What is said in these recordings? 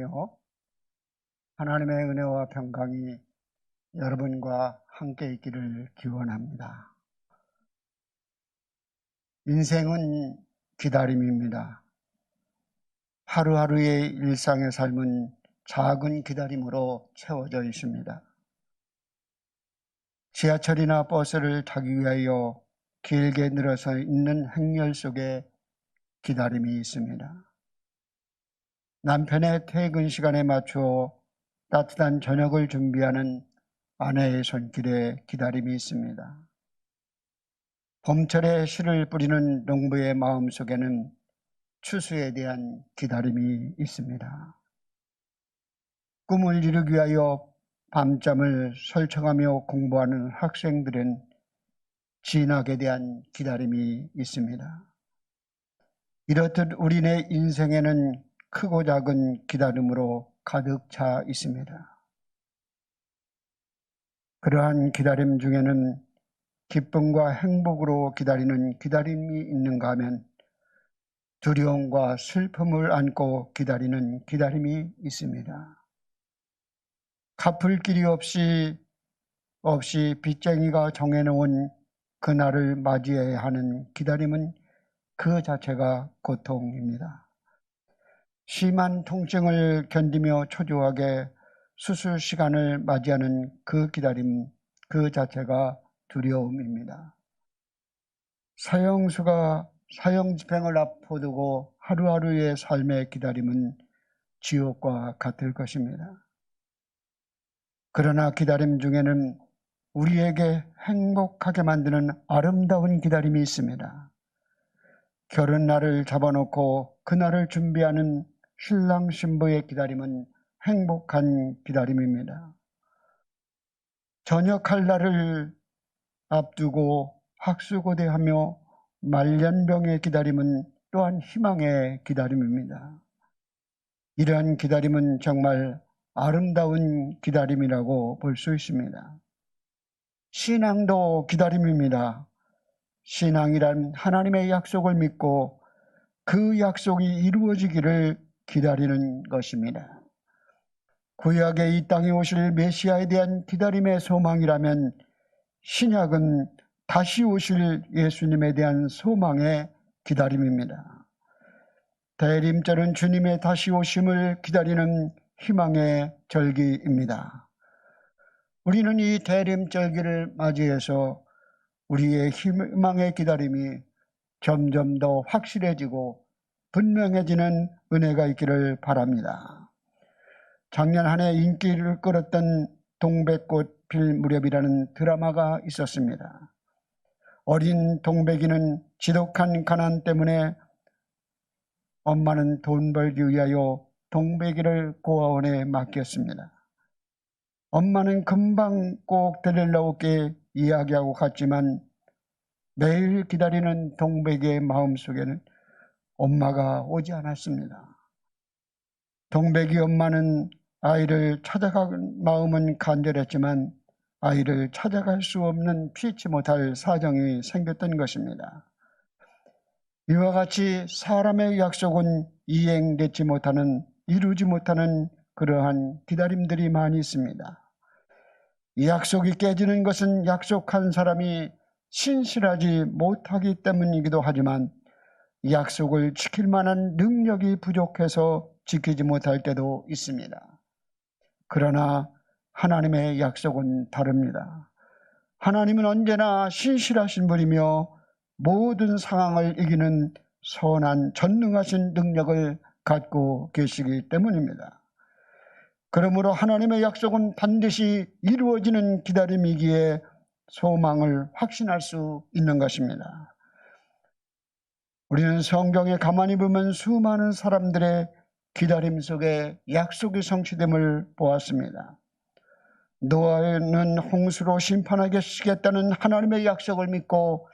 기도하며 하나님의 은혜와 평강이 여러분과 함께 있기를 기원합니다. 인생은 기다림입니다. 하루하루의 일상의 삶은 작은 기다림으로 채워져 있습니다. 지하철이나 버스를 타기 위하여 길게 늘어서 있는 행렬 속에 기다림이 있습니다. 남편의 퇴근 시간에 맞추어 따뜻한 저녁을 준비하는 아내의 손길에 기다림이 있습니다. 봄철에 씨를 뿌리는 농부의 마음속에는 추수에 대한 기다림이 있습니다. 꿈을 이루기 위하여 밤잠을 설쳐가며 공부하는 학생들은 진학에 대한 기다림이 있습니다. 이렇듯 우리네 인생에는 크고 작은 기다림으로 가득 차 있습니다. 그러한 기다림 중에는 기쁨과 행복으로 기다리는 기다림이 있는가 하면 두려움과 슬픔을 안고 기다리는 기다림이 있습니다. 갚을 길이 없이 빚쟁이가 정해놓은 그날을 맞이해야 하는 기다림은 그 자체가 고통입니다. 심한 통증을 견디며 초조하게 수술 시간을 맞이하는 그 기다림 그 자체가 두려움입니다. 사형수가 사형집행을 앞두고 하루하루의 삶의 기다림은 지옥과 같을 것입니다. 그러나 기다림 중에는 우리에게 행복하게 만드는 아름다운 기다림이 있습니다. 결혼날을 잡아놓고 그날을 준비하는 신랑 신부의 기다림은 행복한 기다림입니다. 전역할 날을 앞두고 학수고대하며 말년병의 기다림은 또한 희망의 기다림입니다. 이러한 기다림은 정말 아름다운 기다림이라고 볼 수 있습니다. 신앙도 기다림입니다. 신앙이란 하나님의 약속을 믿고 그 약속이 이루어지기를 기다리는 것입니다. 구약의 이 땅에 오실 메시아에 대한 기다림의 소망이라면 신약은 다시 오실 예수님에 대한 소망의 기다림입니다. 대림절은 주님의 다시 오심을 기다리는 희망의 절기입니다. 우리는 이 대림절기를 맞이해서 우리의 희망의 기다림이 점점 더 확실해지고 분명해지는 은혜가 있기를 바랍니다. 작년 한 해 인기를 끌었던 동백꽃 필 무렵이라는 드라마가 있었습니다. 어린 동백이는 지독한 가난 때문에 엄마는 돈 벌기 위하여 동백이를 고아원에 맡겼습니다. 엄마는 금방 꼭 데리러 올게 이야기하고 갔지만 매일 기다리는 동백이의 마음속에는 엄마가 오지 않았습니다. 동백이 엄마는 아이를 찾아가는 마음은 간절했지만 아이를 찾아갈 수 없는 피치 못할 사정이 생겼던 것입니다. 이와 같이 사람의 약속은 이행되지 못하는, 이루지 못하는 그러한 기다림들이 많이 있습니다. 이 약속이 깨지는 것은 약속한 사람이 신실하지 못하기 때문이기도 하지만 이 약속을 지킬 만한 능력이 부족해서 지키지 못할 때도 있습니다. 그러나 하나님의 약속은 다릅니다. 하나님은 언제나 신실하신 분이며 모든 상황을 이기는 선한 전능하신 능력을 갖고 계시기 때문입니다. 그러므로 하나님의 약속은 반드시 이루어지는 기다림이기에 소망을 확신할 수 있는 것입니다. 우리는 성경에 가만히 보면 수많은 사람들의 기다림 속에 약속이 성취됨을 보았습니다. 노아는 홍수로 심판하시겠다는 하나님의 약속을 믿고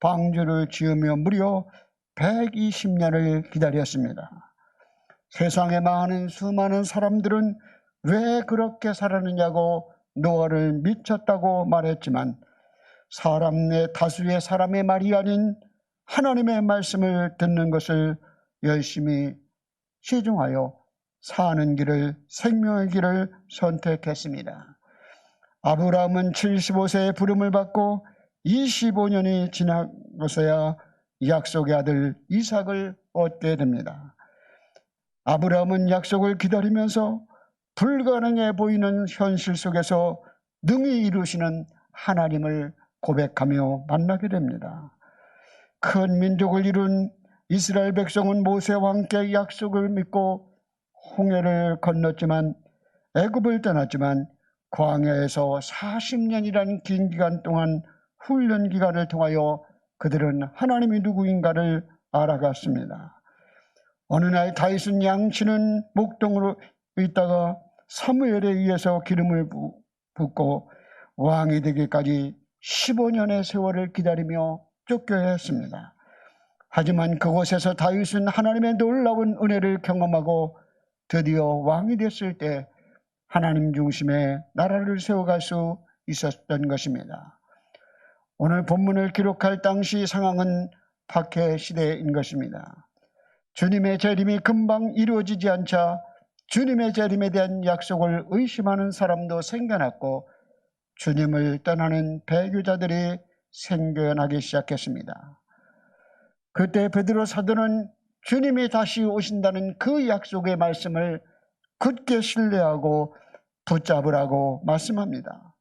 방주를 지으며 무려 120년을 기다렸습니다. 세상에 많은 수많은 사람들은 왜 그렇게 살았느냐고 노아를 미쳤다고 말했지만 사람의 다수의 사람의 말이 아닌 하나님의 말씀을 듣는 것을 열심히 시중하여 사는 길을, 생명의 길을 선택했습니다. 아브라함은 75세에 부름을 받고 25년이 지나고서야 약속의 아들 이삭을 얻게 됩니다. 아브라함은 약속을 기다리면서 불가능해 보이는 현실 속에서 능히 이루시는 하나님을 고백하며 만나게 됩니다. 큰 민족을 이룬 이스라엘 백성은 모세와 함께 약속을 믿고 홍해를 건넜지만, 애굽을 떠났지만 광야에서 40년이라는 긴 기간 동안 훈련 기간을 통하여 그들은 하나님이 누구인가를 알아갔습니다. 어느 날 다윗은 양치는 목동으로 있다가 사무엘에 의해서 기름을 붓고 왕이 되기까지 15년의 세월을 기다리며 쫓겨야 했습니다. 하지만 그곳에서 다윗은 하나님의 놀라운 은혜를 경험하고 드디어 왕이 됐을 때 하나님 중심의 나라를 세워갈 수 있었던 것입니다. 오늘 본문을 기록할 당시 상황은 박해 시대인 것입니다. 주님의 재림이 금방 이루어지지 않자 주님의 재림에 대한 약속을 의심하는 사람도 생겨났고 주님을 떠나는 배교자들이 생겨나기 시작했습니다. 그때 베드로 사도는 주님이 다시 오신다는 그 약속의 말씀을 굳게 신뢰하고 붙잡으라고 말씀합니다.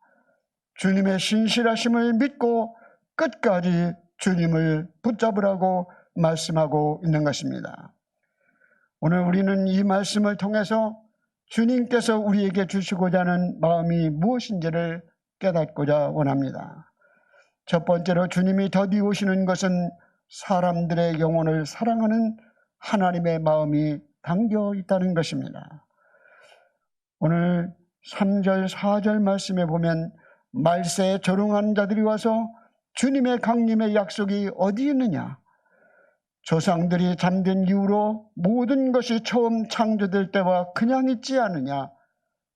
주님의 신실하심을 믿고 끝까지 주님을 붙잡으라고 말씀하고 있는 것입니다. 오늘 우리는 이 말씀을 통해서 주님께서 우리에게 주시고자 하는 마음이 무엇인지를 깨닫고자 원합니다. 첫 번째로 주님이 더디 오시는 것은 사람들의 영혼을 사랑하는 하나님의 마음이 담겨 있다는 것입니다. 오늘 3절 4절 말씀에 보면 말세에 조롱한 자들이 와서 주님의 강림의 약속이 어디 있느냐? 조상들이 잠든 이후로 모든 것이 처음 창조될 때와 그냥 있지 않느냐?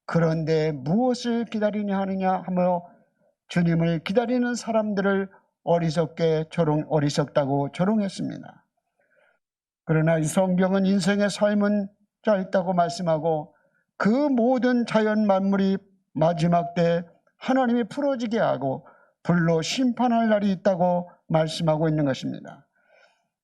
그런데 무엇을 기다리냐 하느냐 하며 주님을 기다리는 사람들을 어리석다고 조롱했습니다. 그러나 이 성경은 인생의 삶은 짧다고 말씀하고 그 모든 자연 만물이 마지막 때 하나님이 풀어지게 하고 불로 심판할 날이 있다고 말씀하고 있는 것입니다.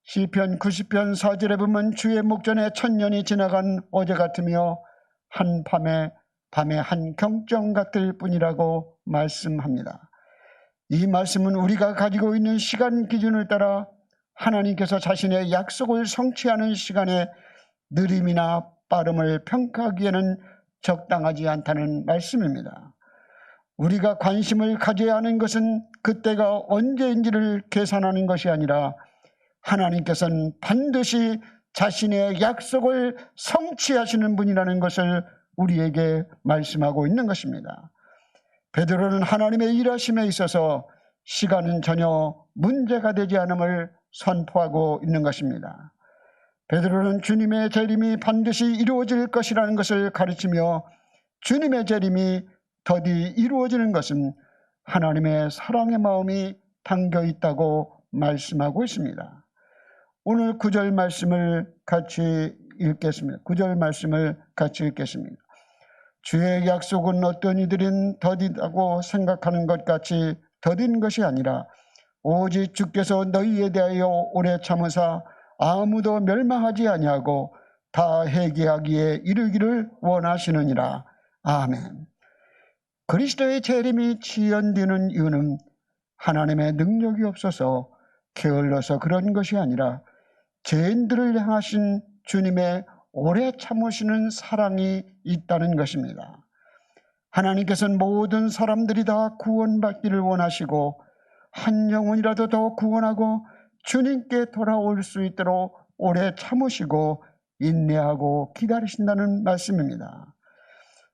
시편 90편 4절에 보면 주의 목전에 1000년이 지나간 어제 같으며 한 밤에 한 경정 같을 뿐이라고 말씀합니다. 이 말씀은 우리가 가지고 있는 시간 기준을 따라 하나님께서 자신의 약속을 성취하는 시간의 느림이나 빠름을 평가하기에는 적당하지 않다는 말씀입니다. 우리가 관심을 가져야 하는 것은 그때가 언제인지를 계산하는 것이 아니라 하나님께서는 반드시 자신의 약속을 성취하시는 분이라는 것을 우리에게 말씀하고 있는 것입니다. 베드로는 하나님의 일하심에 있어서 시간은 전혀 문제가 되지 않음을 선포하고 있는 것입니다. 베드로는 주님의 재림이 반드시 이루어질 것이라는 것을 가르치며 주님의 재림이 더디 이루어지는 것은 하나님의 사랑의 마음이 담겨 있다고 말씀하고 있습니다. 오늘 9절 말씀을 같이 읽겠습니다. 9절 말씀을 같이 읽겠습니다. 주의 약속은 어떤 이들은 더디다고 생각하는 것 같이 더딘 것이 아니라 오직 주께서 너희에 대하여 오래 참으사 아무도 멸망하지 아니하고 다 회개하기에 이르기를 원하시느니라. 아멘. 그리스도의 재림이 지연되는 이유는 하나님의 능력이 없어서 게을러서 그런 것이 아니라 죄인들을 향하신 주님의 오래 참으시는 사랑이 있다는 것입니다. 하나님께서는 모든 사람들이 다 구원받기를 원하시고 한 영혼이라도 더 구원하고 주님께 돌아올 수 있도록 오래 참으시고 인내하고 기다리신다는 말씀입니다.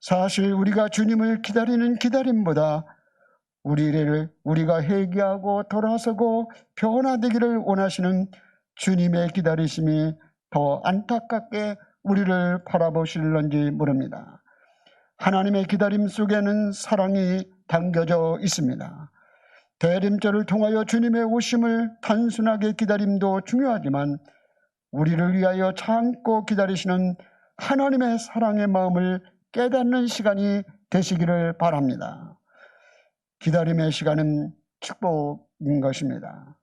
사실 우리가 주님을 기다리는 기다림보다 우리가 회개하고 돌아서고 변화되기를 원하시는 주님의 기다리심이 더 안타깝게 우리를 바라보실런지 모릅니다. 하나님의 기다림 속에는 사랑이 담겨져 있습니다. 대림절을 통하여 주님의 오심을 단순하게 기다림도 중요하지만 우리를 위하여 참고 기다리시는 하나님의 사랑의 마음을 깨닫는 시간이 되시기를 바랍니다. 기다림의 시간은 축복인 것입니다.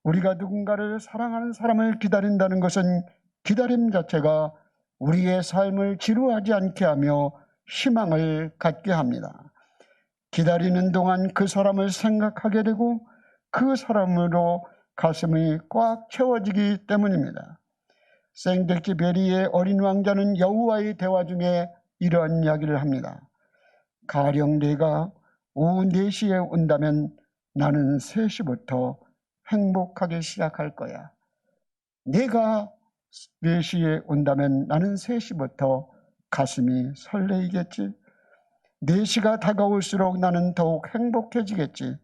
우리가 누군가를 사랑하는 사람을 기다린다는 것은 기다림 자체가 우리의 삶을 지루하지 않게 하며 희망을 갖게 합니다. 기다리는 동안 그 사람을 생각하게 되고 그 사람으로 가슴이 꽉 채워지기 때문입니다. 생덱쥐베리의 어린 왕자는 여호와의 대화 중에 이러한 이야기를 합니다. 가령 네가 오후 4시에 온다면 나는 3시부터 행복하게 시작할 거야. 네가 4시에 온다면 나는 3시부터 가슴이 설레이겠지. 4시가 다가올수록 나는 더욱 행복해지겠지.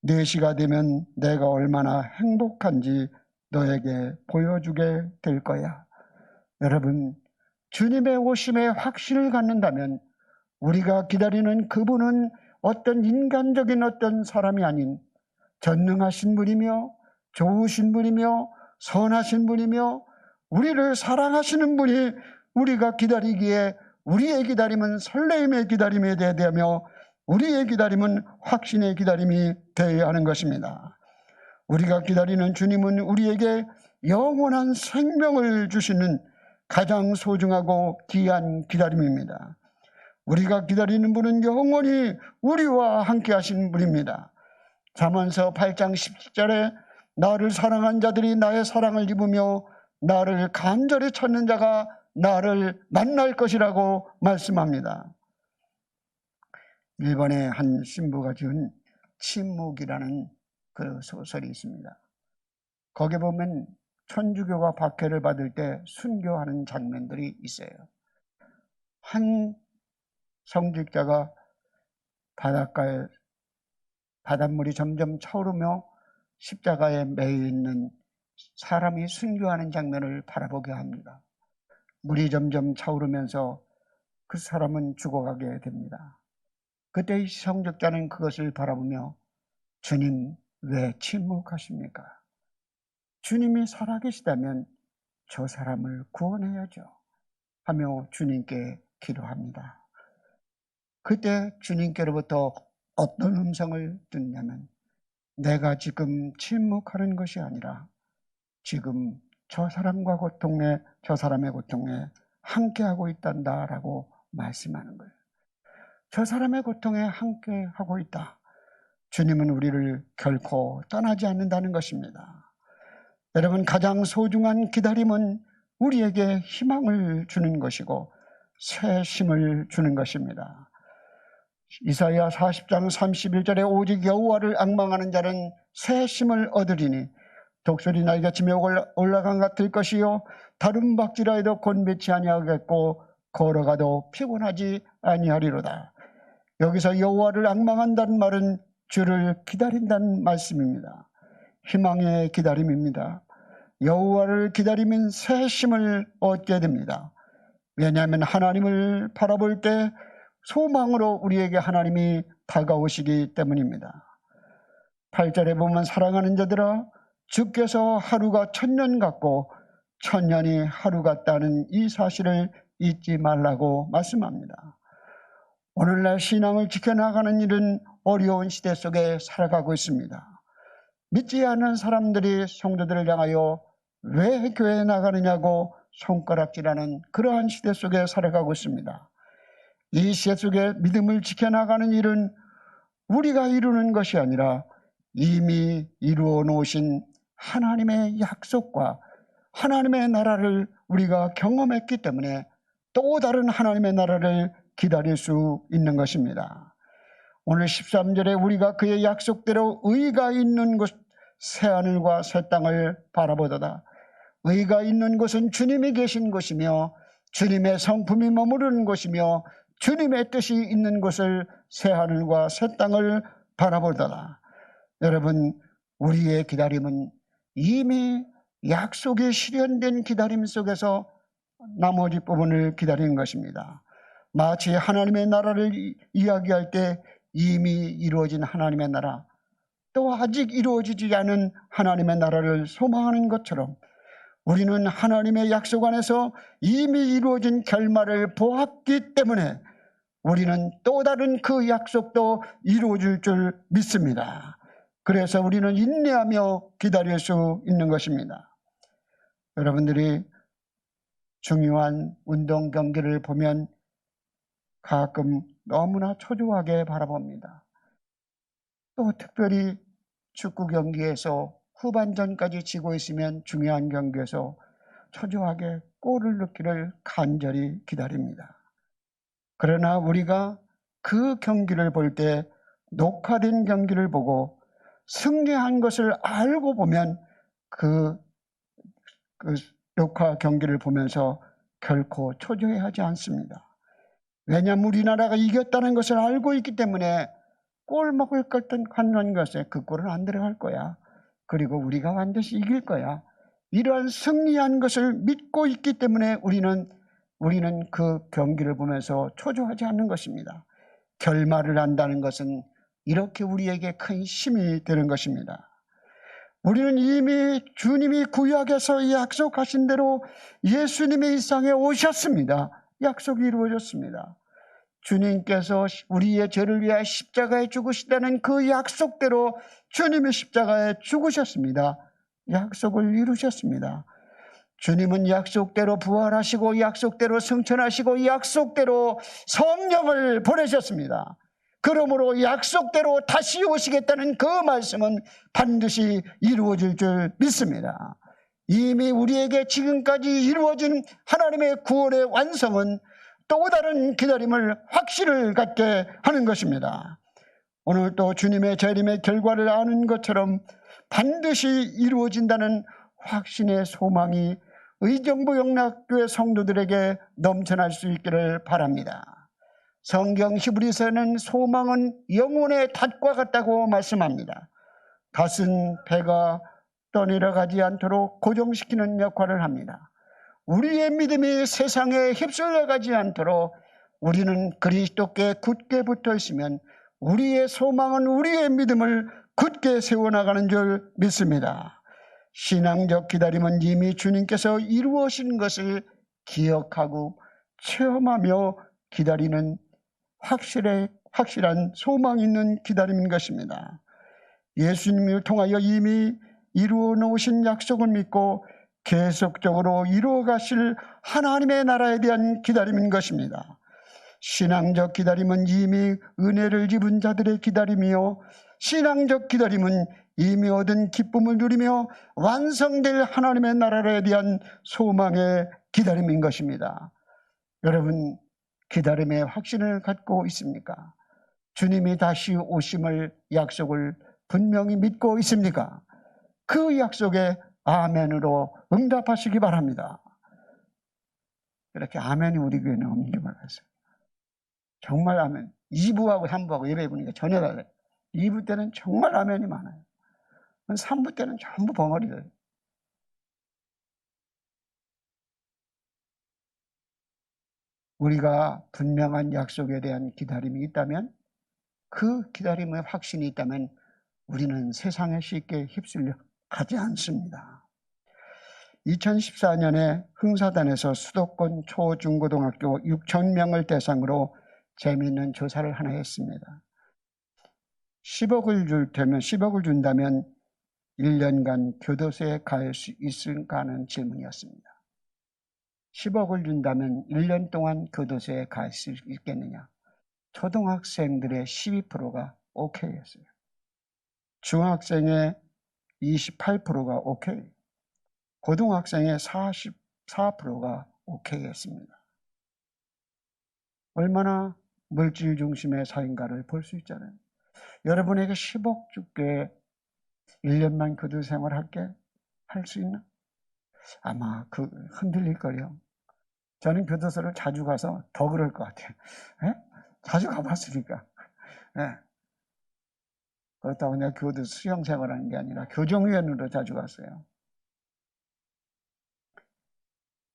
4시가 되면 내가 얼마나 행복한지 너에게 보여주게 될 거야. 여러분, 주님의 오심에 확신을 갖는다면 우리가 기다리는 그분은 어떤 인간적인 어떤 사람이 아닌 전능하신 분이며 좋으신 분이며 선하신 분이며 우리를 사랑하시는 분이 우리가 기다리기에 우리의 기다림은 설레임의 기다림이 되어야 되며 우리의 기다림은 확신의 기다림이 되어야 하는 것입니다. 우리가 기다리는 주님은 우리에게 영원한 생명을 주시는 가장 소중하고 귀한 기다림입니다. 우리가 기다리는 분은 영원히 우리와 함께 하시는 분입니다. 잠언서 8장 17절에 나를 사랑한 자들이 나의 사랑을 입으며 나를 간절히 찾는 자가 나를 만날 것이라고 말씀합니다. 일본의 한 신부가 지은 침묵이라는 그 소설이 있습니다. 거기에 보면 천주교가 박해를 받을 때 순교하는 장면들이 있어요. 한 성직자가 바닷가에 바닷물이 점점 차오르며 십자가에 매여 있는 사람이 순교하는 장면을 바라보게 합니다. 물이 점점 차오르면서 그 사람은 죽어가게 됩니다. 그때 이 성직자는 그것을 바라보며 주님 왜 침묵하십니까? 주님이 살아계시다면 저 사람을 구원해야죠 하며 주님께 기도합니다. 그때 주님께로부터 어떤 음성을 듣냐면 내가 지금 침묵하는 것이 아니라 지금 저 사람의 고통에 함께하고 있단다라고 말씀하는 거예요. 저 사람의 고통에 함께하고 있다. 주님은 우리를 결코 떠나지 않는다는 것입니다. 여러분, 가장 소중한 기다림은 우리에게 희망을 주는 것이고 새 힘을 주는 것입니다. 이사야 40장 31절에 오직 여호와를 앙망하는 자는 새 힘을 얻으리니 독수리 날개치며 올라간 같을 것이요 다른 박질하여도 곤배치 아니하겠고 걸어가도 피곤하지 아니하리로다. 여기서 여호와를 앙망한다는 말은 주를 기다린다는 말씀입니다. 희망의 기다림입니다. 여호와를 기다리면 새 힘을 얻게 됩니다. 왜냐하면 하나님을 바라볼 때 소망으로 우리에게 하나님이 다가오시기 때문입니다. 8절에 보면 사랑하는 자들아 주께서 하루가 1000년 같고 1000년이 하루 같다는 이 사실을 잊지 말라고 말씀합니다. 오늘날 신앙을 지켜나가는 일은 어려운 시대 속에 살아가고 있습니다. 믿지 않는 사람들이 성도들을 향하여 왜 교회에 나가느냐고 손가락질하는 그러한 시대 속에 살아가고 있습니다. 이 시대 속에 믿음을 지켜나가는 일은 우리가 이루는 것이 아니라 이미 이루어 놓으신 하나님의 약속과 하나님의 나라를 우리가 경험했기 때문에 또 다른 하나님의 나라를 기다릴 수 있는 것입니다. 오늘 13절에 우리가 그의 약속대로 의가 있는 곳 새하늘과 새 땅을 바라보도다. 의가 있는 곳은 주님이 계신 곳이며 주님의 성품이 머무르는 곳이며 주님의 뜻이 있는 곳을 새하늘과 새 땅을 바라보도다. 여러분, 우리의 기다림은 이미 약속이 실현된 기다림 속에서 나머지 부분을 기다리는 것입니다. 마치 하나님의 나라를 이야기할 때 이미 이루어진 하나님의 나라, 또 아직 이루어지지 않은 하나님의 나라를 소망하는 것처럼 우리는 하나님의 약속 안에서 이미 이루어진 결말을 보았기 때문에 우리는 또 다른 그 약속도 이루어질 줄 믿습니다. 그래서 우리는 인내하며 기다릴 수 있는 것입니다. 여러분들이 중요한 운동 경기를 보면 가끔 너무나 초조하게 바라봅니다. 또 특별히 축구 경기에서 후반전까지 지고 있으면 중요한 경기에서 초조하게 골을 넣기를 간절히 기다립니다. 그러나 우리가 그 경기를 볼 때 녹화된 경기를 보고 승리한 것을 알고 보면 그 녹화 경기를 보면서 결코 초조해하지 않습니다. 왜냐하면 우리나라가 이겼다는 것을 알고 있기 때문에 골 먹을 것든 관한 것에 그 골은 안 들어갈 거야. 그리고 우리가 반드시 이길 거야. 이러한 승리한 것을 믿고 있기 때문에 우리는 그 경기를 보면서 초조하지 않는 것입니다. 결말을 안다는 것은 이렇게 우리에게 큰 힘이 되는 것입니다. 우리는 이미 주님이 구약에서 약속하신 대로 예수님의 이 땅에 오셨습니다. 약속이 이루어졌습니다. 주님께서 우리의 죄를 위하여 십자가에 죽으시다는 그 약속대로 주님이 십자가에 죽으셨습니다. 약속을 이루셨습니다. 주님은 약속대로 부활하시고 약속대로 승천하시고 약속대로 성령을 보내셨습니다. 그러므로 약속대로 다시 오시겠다는 그 말씀은 반드시 이루어질 줄 믿습니다. 이미 우리에게 지금까지 이루어진 하나님의 구원의 완성은 또 다른 기다림을 확신을 갖게 하는 것입니다. 오늘 또 주님의 재림의 결과를 아는 것처럼 반드시 이루어진다는 확신의 소망이 의정부 영락교회 성도들에게 넘쳐날 수 있기를 바랍니다. 성경 히브리서는 소망은 영혼의 닷과 같다고 말씀합니다. 닷은 배가 떠내려가지 않도록 고정시키는 역할을 합니다. 우리의 믿음이 세상에 휩쓸려가지 않도록 우리는 그리스도께 굳게 붙어 있으면 우리의 소망은 우리의 믿음을 굳게 세워나가는 줄 믿습니다. 신앙적 기다림은 이미 주님께서 이루어진 것을 기억하고 체험하며 기다리는 확실한 소망 있는 기다림인 것입니다. 예수님을 통하여 이미 이루어 놓으신 약속을 믿고 계속적으로 이루어가실 하나님의 나라에 대한 기다림인 것입니다. 신앙적 기다림은 이미 은혜를 입은 자들의 기다림이요, 신앙적 기다림은 이미 얻은 기쁨을 누리며 완성될 하나님의 나라에 대한 소망의 기다림인 것입니다. 여러분, 기다림의 확신을 갖고 있습니까? 주님이 다시 오심을 약속을 분명히 믿고 있습니까? 그 약속에 아멘으로 응답하시기 바랍니다. 이렇게 아멘이 우리 교회는 없는 게 몰랐어요. 정말 아멘. 2부하고 3부하고 예배 보니까 전혀 달라요. 2부 때는 정말 아멘이 많아요. 3부 때는 전부 벙어리예요. 우리가 분명한 약속에 대한 기다림이 있다면, 그 기다림의 확신이 있다면 우리는 세상에 쉽게 휩쓸려 가지 않습니다. 2014년에 흥사단에서 수도권 초중고등학교 6,000명을 대상으로 재미있는 조사를 하나 했습니다. 10억을 준다면 1년간 교도소에 갈 수 있을까 하는 질문이었습니다. 10억을 준다면 1년 동안 교도소에 갈 수 있겠느냐? 초등학생들의 12%가 오케이 했어요. 중학생의 28%가 오케이, 고등학생의 44%가 오케이 했습니다. 얼마나 물질 중심의 사인가를 볼 수 있잖아요. 여러분에게 10억 줄게, 1년만 교도 생활할게, 할 수 있나? 아마 흔들릴 거예요. 저는 교도소를 자주 가서 더 그럴 것 같아요. 에? 자주 가봤으니까. 에. 그렇다고 내가 교도 수영 생활하는 게 아니라 교정위원으로 자주 갔어요.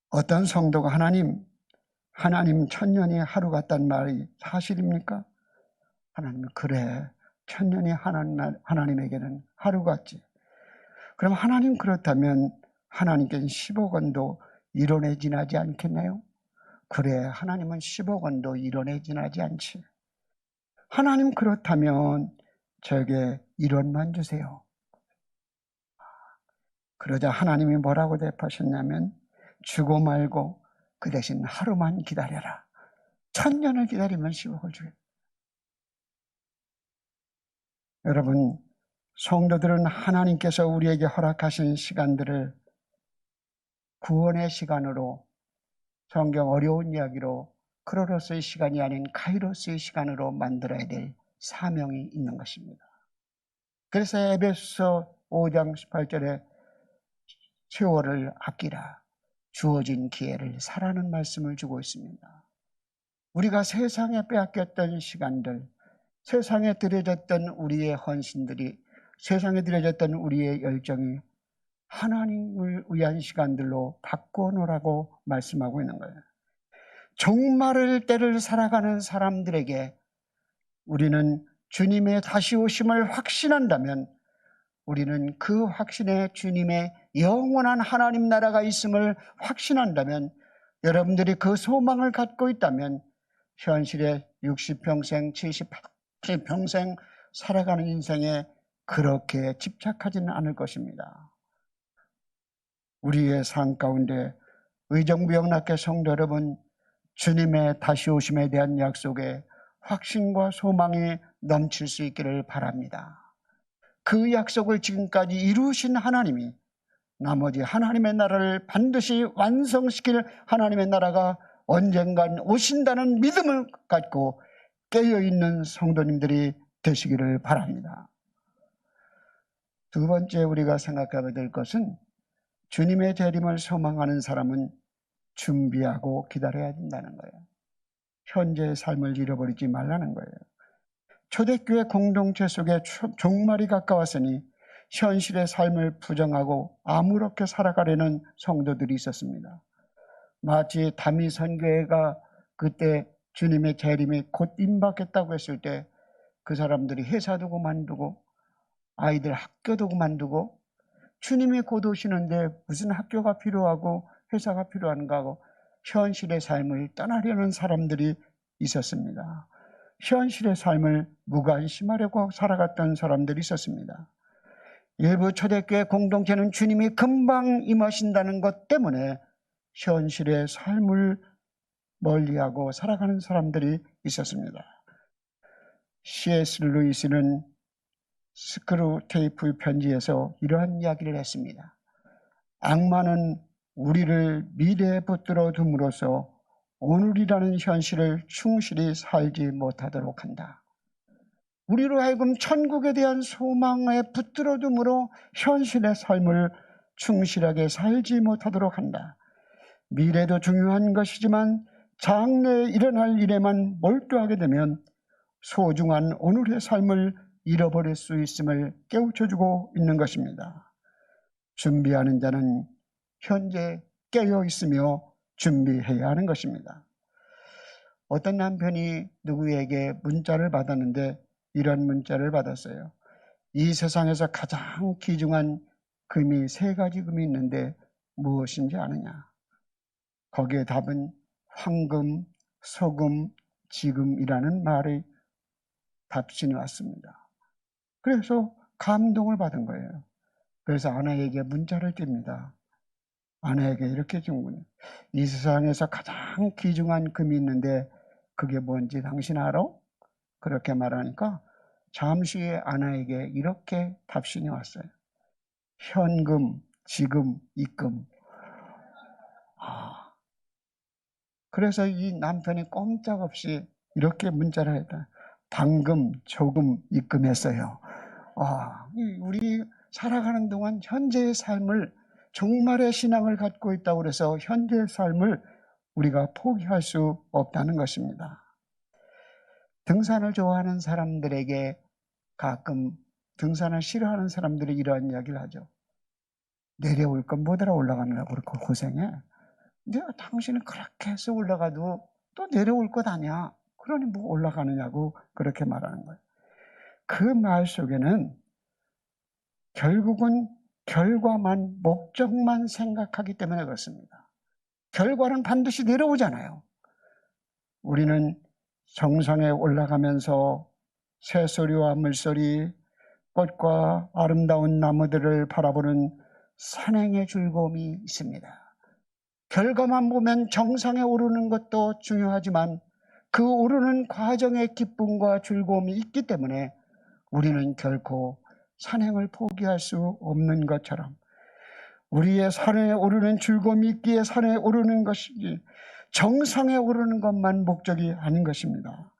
어떤 성도가 하나님 천년이 하루 같단 말이 사실입니까? 하나님은 그래, 천년이 하나님에게는 하루 같지. 그럼 하나님 그렇다면 하나님께는 10억 원도 1원에 지나지 않겠나요? 그래, 하나님은 10억 원도 1원에 지나지 않지. 하나님 그렇다면 저에게 1원만 주세요. 그러자 하나님이 뭐라고 대답하셨냐면 주고 말고 그 대신 하루만 기다려라. 1000년을 기다리면 10억을 주겠다. 여러분, 성도들은 하나님께서 우리에게 허락하신 시간들을 구원의 시간으로, 성경 어려운 이야기로 크로노스의 시간이 아닌 카이로스의 시간으로 만들어야 될 사명이 있는 것입니다. 그래서 에베소서 5장 18절에 세월을 아끼라, 주어진 기회를 사라는 말씀을 주고 있습니다. 우리가 세상에 빼앗겼던 시간들, 세상에 들여졌던 우리의 헌신들이, 세상에 들여졌던 우리의 열정이 하나님을 위한 시간들로 바꿔놓으라고 말씀하고 있는 거예요. 종말의 때를 살아가는 사람들에게 우리는 주님의 다시 오심을 확신한다면, 우리는 그 확신에 주님의 영원한 하나님 나라가 있음을 확신한다면, 여러분들이 그 소망을 갖고 있다면 현실에 60평생, 70평생 살아가는 인생에 그렇게 집착하지는 않을 것입니다. 우리의 삶 가운데 의정부영락회 성도 여러분, 주님의 다시 오심에 대한 약속에 확신과 소망이 넘칠 수 있기를 바랍니다. 그 약속을 지금까지 이루신 하나님이 나머지 하나님의 나라를 반드시 완성시킬 하나님의 나라가 언젠간 오신다는 믿음을 갖고 깨어있는 성도님들이 되시기를 바랍니다. 두 번째 우리가 생각해야 될 것은, 주님의 재림을 소망하는 사람은 준비하고 기다려야 된다는 거예요. 현재의 삶을 잃어버리지 말라는 거예요. 초대교회 공동체 속에 종말이 가까웠으니 현실의 삶을 부정하고 아무렇게 살아가려는 성도들이 있었습니다. 마치 다미 선교회가 그때 주님의 재림이 곧 임박했다고 했을 때 그 사람들이 회사도 그만두고 아이들 학교도 그만두고, 주님이 곧 오시는데 무슨 학교가 필요하고 회사가 필요한가 하고 현실의 삶을 떠나려는 사람들이 있었습니다. 현실의 삶을 무관심하려고 살아갔던 사람들이 있었습니다. 일부 초대교회 공동체는 주님이 금방 임하신다는 것 때문에 현실의 삶을 멀리하고 살아가는 사람들이 있었습니다. C.S. 루이스는 스크루테이프 편지에서 이러한 이야기를 했습니다. 악마는 우리를 미래에 붙들어 둠으로써 오늘이라는 현실을 충실히 살지 못하도록 한다. 우리로 하여금 천국에 대한 소망에 붙들어 둠으로 현실의 삶을 충실하게 살지 못하도록 한다. 미래도 중요한 것이지만 장래에 일어날 일에만 몰두하게 되면 소중한 오늘의 삶을 잃어버릴 수 있음을 깨우쳐주고 있는 것입니다. 준비하는 자는 현재 깨어 있으며 준비해야 하는 것입니다. 어떤 남편이 누구에게 문자를 받았는데 이런 문자를 받았어요. 이 세상에서 가장 귀중한 금이 3가지 금이 있는데 무엇인지 아느냐? 거기에 답은 황금, 소금, 지금이라는 말의 답신이 왔습니다. 그래서 감동을 받은 거예요. 그래서 아내에게 문자를 띱니다. 아내에게 이렇게 준군요. 이 세상에서 가장 귀중한 금이 있는데 그게 뭔지 당신 알아? 그렇게 말하니까 잠시 후에 아내에게 이렇게 답신이 왔어요. 현금, 지금, 입금. 그래서 이 남편이 꼼짝없이 이렇게 문자를 했다. 방금, 조금 입금했어요. 우리 살아가는 동안 현재의 삶을, 종말의 신앙을 갖고 있다고 해서 현재의 삶을 우리가 포기할 수 없다는 것입니다. 등산을 좋아하는 사람들에게 가끔 등산을 싫어하는 사람들이 이러한 이야기를 하죠. 내려올 건 뭐더라 올라가느라고 그렇게 고생해. 근데 당신은 그렇게 해서 올라가도 또 내려올 것 아니야. 그러니 뭐 올라가느냐고 그렇게 말하는 거예요. 그 말 속에는 결국은 결과만, 목적만 생각하기 때문에 그렇습니다. 결과는 반드시 내려오잖아요. 우리는 정상에 올라가면서 새소리와 물소리, 꽃과 아름다운 나무들을 바라보는 산행의 즐거움이 있습니다. 결과만 보면 정상에 오르는 것도 중요하지만 그 오르는 과정의 기쁨과 즐거움이 있기 때문에 우리는 결코 산행을 포기할 수 없는 것처럼 우리의 산에 오르는 즐거움이 있기에 산에 오르는 것이지 정상에 오르는 것만 목적이 아닌 것입니다.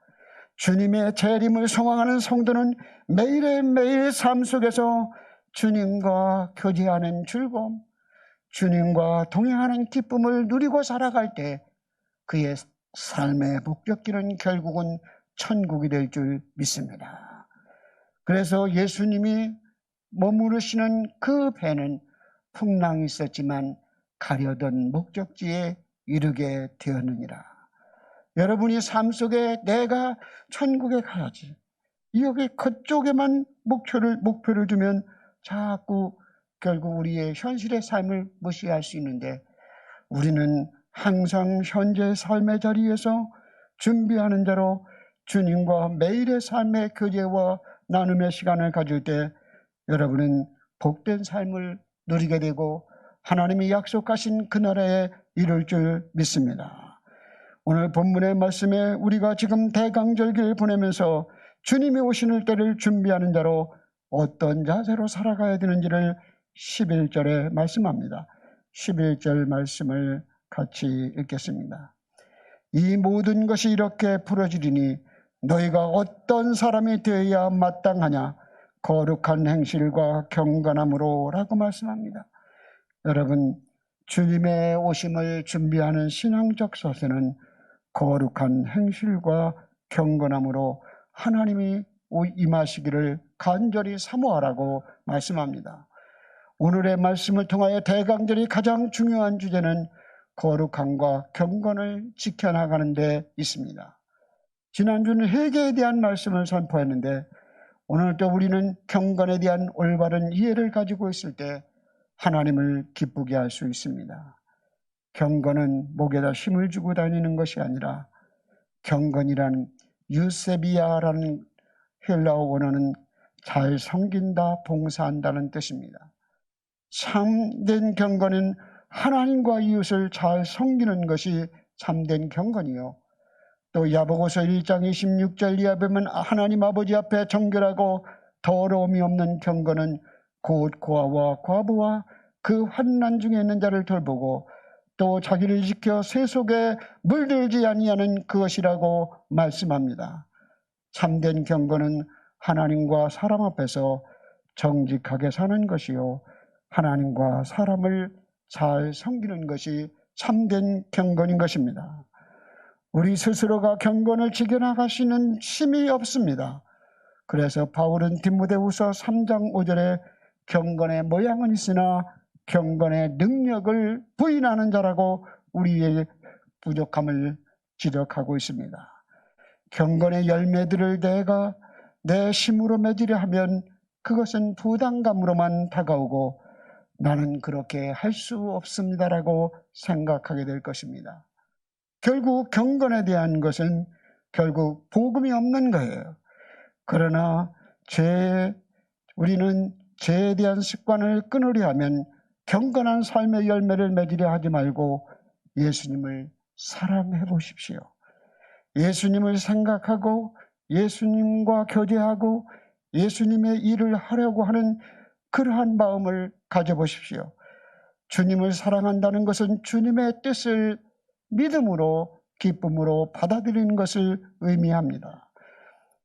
주님의 재림을 소망하는 성도는 매일매일 삶 속에서 주님과 교제하는 즐거움, 주님과 동행하는 기쁨을 누리고 살아갈 때 그의 삶의 목적지는 결국은 천국이 될 줄 믿습니다. 그래서 예수님이 머무르시는 그 배는 풍랑이 있었지만 가려던 목적지에 이르게 되었느니라. 여러분이 삶 속에 내가 천국에 가야지, 여기 그쪽에만 목표를 두면 자꾸 결국 우리의 현실의 삶을 무시할 수 있는데, 우리는 항상 현재 삶의 자리에서 준비하는 대로 주님과 매일의 삶의 교제와 나눔의 시간을 가질 때 여러분은 복된 삶을 누리게 되고 하나님이 약속하신 그 나라에 이룰 줄 믿습니다. 오늘 본문의 말씀에 우리가 지금 대강절기를 보내면서 주님이 오시는 때를 준비하는 대로 어떤 자세로 살아가야 되는지를 11절에 말씀합니다. 11절 말씀을 같이 읽겠습니다. 이 모든 것이 이렇게 풀어지리니 너희가 어떤 사람이 되어야 마땅하냐, 거룩한 행실과 경건함으로 라고 말씀합니다. 여러분, 주님의 오심을 준비하는 신앙적 서세는 거룩한 행실과 경건함으로 하나님이 임하시기를 간절히 사모하라고 말씀합니다. 오늘의 말씀을 통하여 대강절이 가장 중요한 주제는 거룩함과 경건을 지켜나가는 데 있습니다. 지난주는 회개에 대한 말씀을 선포했는데 오늘 또 우리는 경건에 대한 올바른 이해를 가지고 있을 때 하나님을 기쁘게 할 수 있습니다. 경건은 목에다 힘을 주고 다니는 것이 아니라, 경건이란 유세비아라는 헬라어 원어는 잘 섬긴다, 봉사한다는 뜻입니다. 참된 경건은 하나님과 이웃을 잘 섬기는 것이 참된 경건이요, 또 야고보서 1장 26절 이하 보면 하나님 아버지 앞에 정결하고 더러움이 없는 경건은 곧 고아와 과부와 그 환난 중에 있는 자를 돌보고 또 자기를 지켜 새 속에 물들지 아니하는 그것이라고 말씀합니다. 참된 경건은 하나님과 사람 앞에서 정직하게 사는 것이요, 하나님과 사람을 잘 섬기는 것이 참된 경건인 것입니다. 우리 스스로가 경건을 지켜나가시는 힘이 없습니다. 그래서 바울은 디모데후서 3장 5절에 경건의 모양은 있으나 경건의 능력을 부인하는 자라고 우리의 부족함을 지적하고 있습니다. 경건의 열매들을 내가 내 힘으로 맺으려 하면 그것은 부담감으로만 다가오고 나는 그렇게 할 수 없습니다라고 생각하게 될 것입니다. 결국 경건에 대한 것은 결국 복음이 없는 거예요. 그러나 우리는 죄에 대한 습관을 끊으려 하면 경건한 삶의 열매를 맺으려 하지 말고 예수님을 사랑해 보십시오. 예수님을 생각하고 예수님과 교제하고 예수님의 일을 하려고 하는 그러한 마음을 가져보십시오. 주님을 사랑한다는 것은 주님의 뜻을 믿음으로 기쁨으로 받아들이는 것을 의미합니다.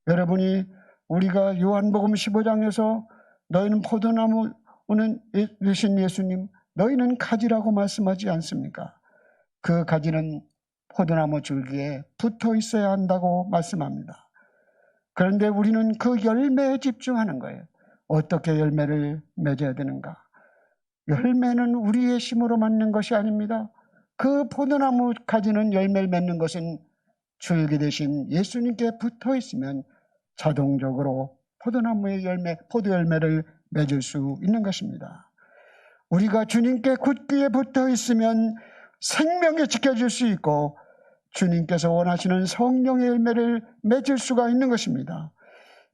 여러분이 우리가 요한복음 15장에서 너희는 포도나무는 되신 예수님, 너희는 가지라고 말씀하지 않습니까? 그 가지는 포도나무 줄기에 붙어 있어야 한다고 말씀합니다. 그런데 우리는 그 열매에 집중하는 거예요. 어떻게 열매를 맺어야 되는가? 열매는 우리의 힘으로 맺는 것이 아닙니다. 그 포도나무 가지는 열매를 맺는 것은 줄기 대신 예수님께 붙어 있으면 자동적으로 포도나무의 열매, 포도 열매를 맺을 수 있는 것입니다. 우리가 주님께 굳게 붙어 있으면 생명이 지켜질 수 있고 주님께서 원하시는 성령의 열매를 맺을 수가 있는 것입니다.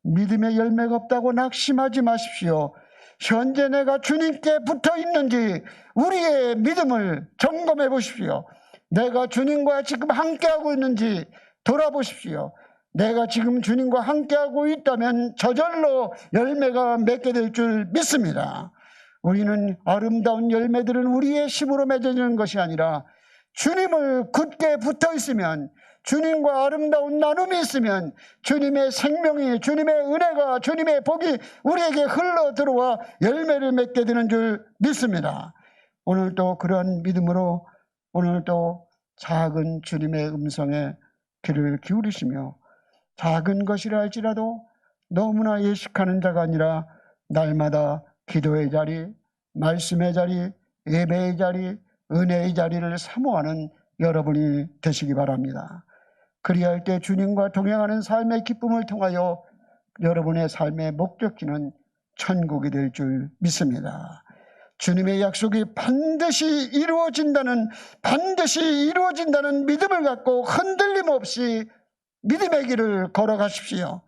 믿음의 열매가 없다고 낙심하지 마십시오. 현재 내가 주님께 붙어 있는지 우리의 믿음을 점검해 보십시오. 내가 주님과 지금 함께하고 있는지 돌아보십시오. 내가 지금 주님과 함께하고 있다면 저절로 열매가 맺게 될 줄 믿습니다. 우리는 아름다운 열매들은 우리의 힘으로 맺어지는 것이 아니라 주님을 굳게 붙어 있으면, 주님과 아름다운 나눔이 있으면 주님의 생명이, 주님의 은혜가, 주님의 복이 우리에게 흘러 들어와 열매를 맺게 되는 줄 믿습니다. 오늘도 그런 믿음으로 오늘도 작은 주님의 음성에 귀를 기울이시며 작은 것이라 할지라도 너무나 예식하는 자가 아니라 날마다 기도의 자리, 말씀의 자리, 예배의 자리, 은혜의 자리를 사모하는 여러분이 되시기 바랍니다. 그리할 때 주님과 동행하는 삶의 기쁨을 통하여 여러분의 삶의 목적지는 천국이 될 줄 믿습니다. 주님의 약속이 반드시 이루어진다는 믿음을 갖고 흔들림 없이 믿음의 길을 걸어가십시오.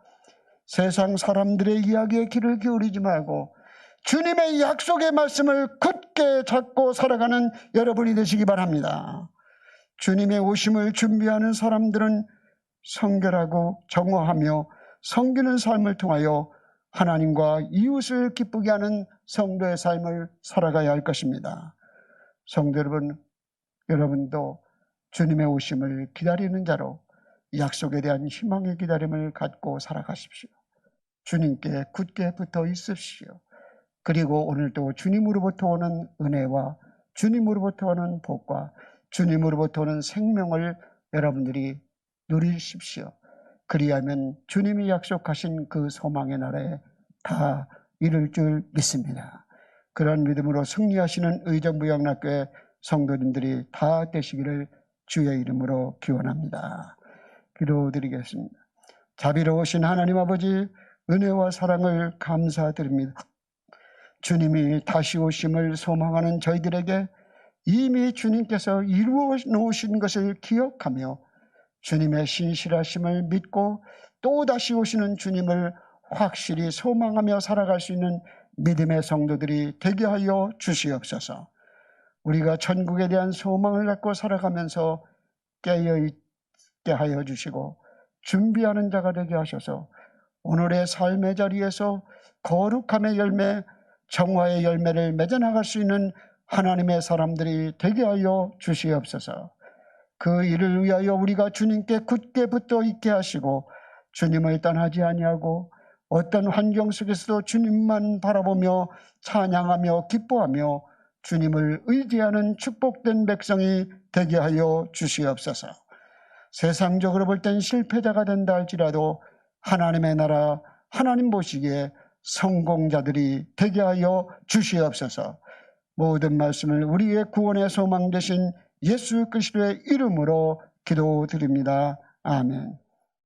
세상 사람들의 이야기에 귀를 기울이지 말고 주님의 약속의 말씀을 굳게 잡고 살아가는 여러분이 되시기 바랍니다. 주님의 오심을 준비하는 사람들은 성결하고 정화하며 섬기는 삶을 통하여 하나님과 이웃을 기쁘게 하는 성도의 삶을 살아가야 할 것입니다. 성도 여러분, 여러분도 주님의 오심을 기다리는 자로 약속에 대한 희망의 기다림을 갖고 살아가십시오. 주님께 굳게 붙어 있으십시오. 그리고 오늘도 주님으로부터 오는 은혜와 주님으로부터 오는 복과 주님으로부터 오는 생명을 여러분들이 누리십시오. 그리하면 주님이 약속하신 그 소망의 날에 다 이룰 줄 믿습니다. 그런 믿음으로 승리하시는 의정부영락교회 성도님들이 다 되시기를 주의 이름으로 기원합니다. 기도드리겠습니다. 자비로우신 하나님 아버지, 은혜와 사랑을 감사드립니다. 주님이 다시 오심을 소망하는 저희들에게 이미 주님께서 이루어 놓으신 것을 기억하며 주님의 신실하심을 믿고 또 다시 오시는 주님을 확실히 소망하며 살아갈 수 있는 믿음의 성도들이 되게 하여 주시옵소서. 우리가 천국에 대한 소망을 갖고 살아가면서 깨어있게 하여 주시고 준비하는 자가 되게 하셔서 오늘의 삶의 자리에서 거룩함의 열매, 정화의 열매를 맺어나갈 수 있는 하나님의 사람들이 되게 하여 주시옵소서. 그 일을 위하여 우리가 주님께 굳게 붙어 있게 하시고 주님을 떠나지 아니하고 어떤 환경 속에서도 주님만 바라보며 찬양하며 기뻐하며 주님을 의지하는 축복된 백성이 되게 하여 주시옵소서. 세상적으로 볼 땐 실패자가 된다 할지라도 하나님의 나라, 하나님 보시기에 성공자들이 되게 하여 주시옵소서. 모든 말씀을 우리의 구원의 소망 되신 예수 그리스도의 이름으로 기도드립니다. 아멘.